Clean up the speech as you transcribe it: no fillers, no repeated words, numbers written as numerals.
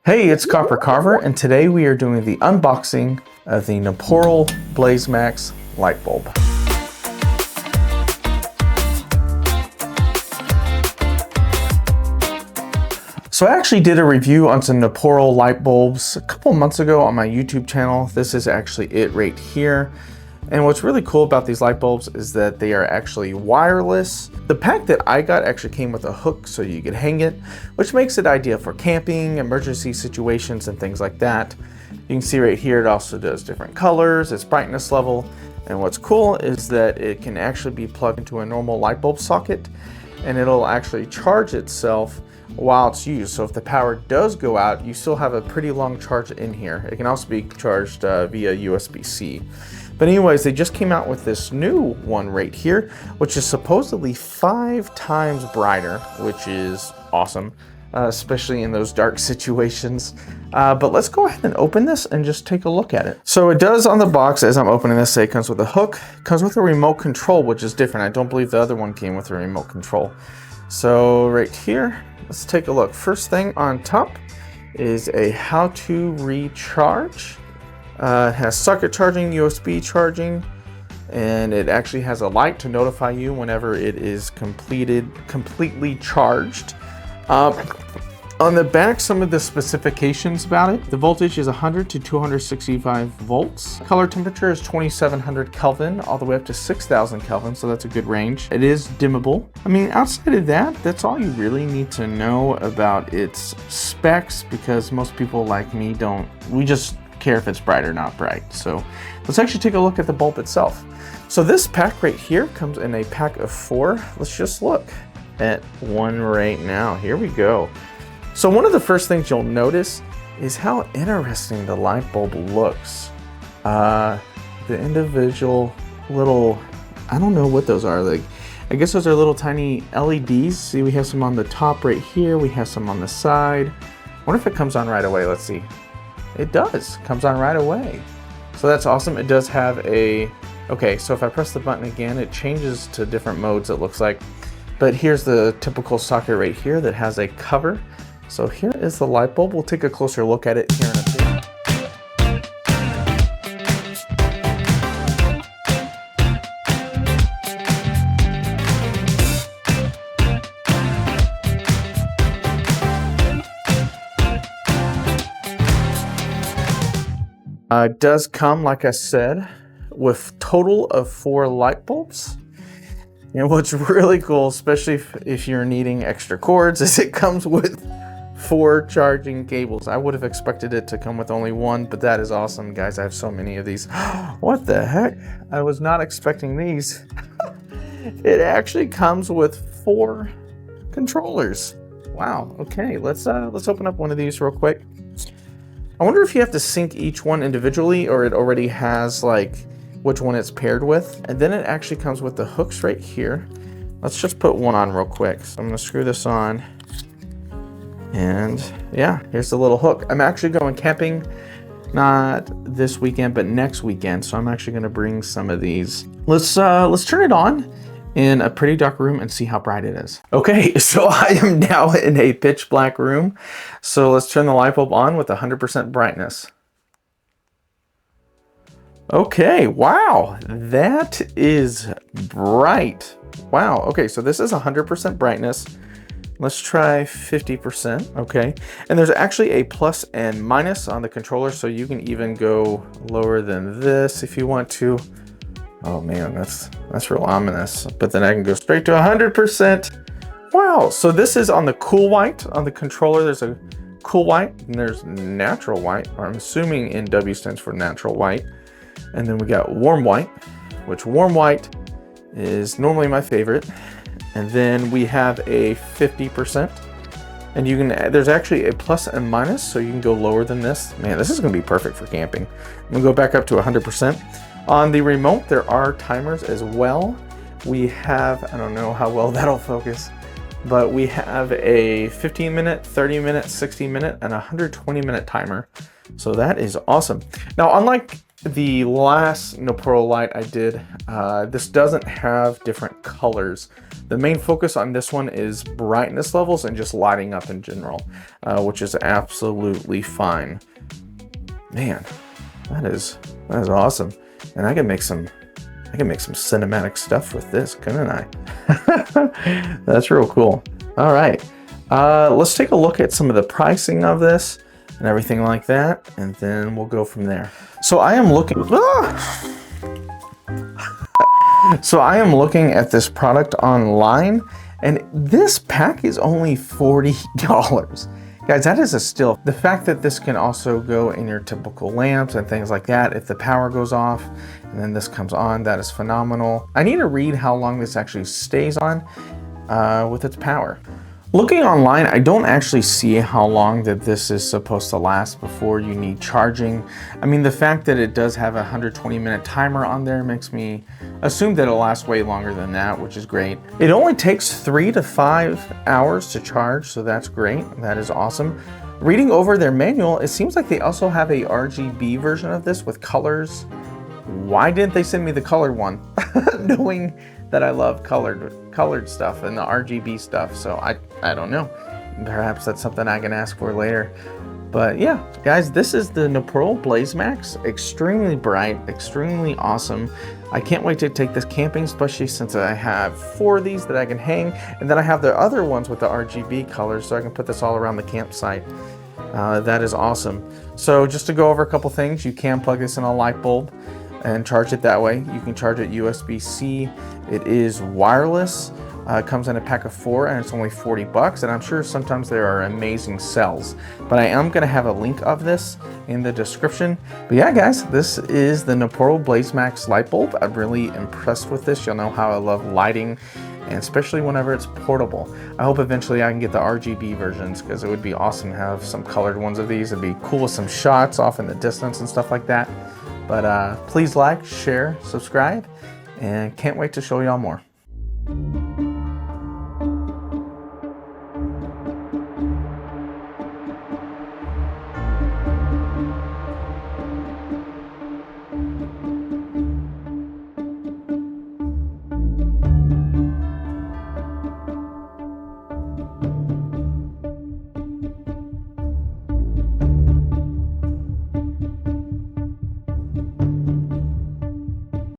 Hey, it's CopperCarver, and today we are doing the unboxing of the Neporal BlazeMax light bulb. So I actually did a review on some Neporal light bulbs a couple months ago on my YouTube channel. This is actually it right here. And what's really cool about these light bulbs is that they are actually wireless. The pack that I got actually came with a hook so you could hang it, which makes it ideal for camping, emergency situations, and things like that. You can see right here it also does different colors, its brightness level, and what's cool is that it can actually be plugged into a normal light bulb socket and it'll actually charge itself while it's used. So if the power does go out, you still have a pretty long charge in here. It can also be charged via USB-C. But anyways, they just came out with this new one right here, which is supposedly 5 times brighter, which is awesome, especially in those dark situations. But let's go ahead and open this and just take a look at it. So it does on the box, as I'm opening this, say it comes with a hook, comes with a remote control, which is different. I don't believe the other one came with a remote control. So right here, let's take a look. First thing on top is a how to recharge. It has socket charging, USB charging, and it actually has a light to notify you whenever it is completely charged. On the back, some of the specifications about it. The voltage is 100 to 265 volts. Color temperature is 2700 Kelvin all the way up to 6000 Kelvin, so that's a good range. It is dimmable. I mean, outside of that, that's all you really need to know about its specs, because most people like me we just care if it's bright or not bright. So let's actually take a look at the bulb itself. So this pack right here comes in a pack of 4. Let's just look at one right now. Here we go. So one of the first things you'll notice is how interesting the light bulb looks. The individual little, I don't know what those are. Like, I guess those are little tiny LEDs. See, we have some on the top right here. We have some on the side. I wonder if it comes on right away. Let's see. It does, comes on right away. So that's awesome. It does have okay, so if I press the button again, it changes to different modes, it looks like. But here's the typical socket right here that has a cover. So here is the light bulb. We'll take a closer look at it here in a bit. It does come, like I said, with total of 4 light bulbs. And what's really cool, especially if you're needing extra cords, is it comes with 4 charging cables. I would have expected it to come with only 1, but that is awesome, guys. I have so many of these. What the heck? I was not expecting these. It actually comes with 4 controllers. Wow. Okay, let's open up one of these real quick. I wonder if you have to sync each one individually, or it already has like which one it's paired with. And then it actually comes with the hooks right here. Let's just put one on real quick. So I'm gonna screw this on. And yeah, here's the little hook. I'm actually going camping, not this weekend, but next weekend. So I'm actually gonna bring some of these. Let's turn it on in a pretty dark room and see how bright it is. Okay, so I am now in a pitch black room. So let's turn the light bulb on with 100% brightness. Okay, wow, that is bright. Wow, okay, so this is 100% brightness. Let's try 50%, okay. And there's actually a plus and minus on the controller, so you can even go lower than this if you want to. Oh man, that's real ominous. But then I can go straight to 100%. Wow, so this is on the cool white. On the controller, there's a cool white and there's natural white, or I'm assuming NW stands for natural white. And then we got warm white, which warm white is normally my favorite. And then we have a 50%. And you can, there's actually a plus and minus, so you can go lower than this. Man, this is gonna be perfect for camping. I'm gonna go back up to 100%. On the remote, there are timers as well. We have, I don't know how well that'll focus, but we have a 15-minute, 30-minute, 60-minute, and 120-minute timer. So that is awesome. Now, unlike the last Neporal light I did, this doesn't have different colors. The main focus on this one is brightness levels and just lighting up in general, which is absolutely fine. Man, that is awesome. And I can make some cinematic stuff with this, couldn't I? That's real cool. All right, let's take a look at some of the pricing of this and everything like that, and then we'll go from there. So I am looking at this product online, and this pack is only $40. Guys, that is a steal. The fact that this can also go in your typical lamps and things like that, if the power goes off and then this comes on, that is phenomenal. I need to read how long this actually stays on with its power. Looking online, I don't actually see how long that this is supposed to last before you need charging. I mean, the fact that it does have a 120-minute timer on there makes me assume that it'll last way longer than that, which is great. It only takes 3 to 5 hours to charge, so that's great. That is awesome. Reading over their manual, it seems like they also have a RGB version of this with colors. Why didn't they send me the colored one? Knowing that I love colored stuff and the RGB stuff, so I don't know. Perhaps that's something I can ask for later. But yeah, guys, this is the Neporal BlazeMax. Extremely bright, extremely awesome. I can't wait to take this camping, especially since I have 4 of these that I can hang, and then I have the other ones with the RGB colors, so I can put this all around the campsite. That is awesome. So just to go over a couple things, you can plug this in a light bulb and charge it that way. You can charge it USB-C. It is wireless. It comes in a pack of 4 and it's only $40, and I'm sure sometimes there are amazing cells. But I am gonna have a link of this in the description. But yeah, guys, this is the Neporal BlazeMax light bulb. I'm really impressed with this. You'll know how I love lighting, and especially whenever it's portable. I hope eventually I can get the RGB versions, because it would be awesome to have some colored ones of these. It'd be cool with some shots off in the distance and stuff like that. But please like, share, subscribe, and can't wait to show y'all more.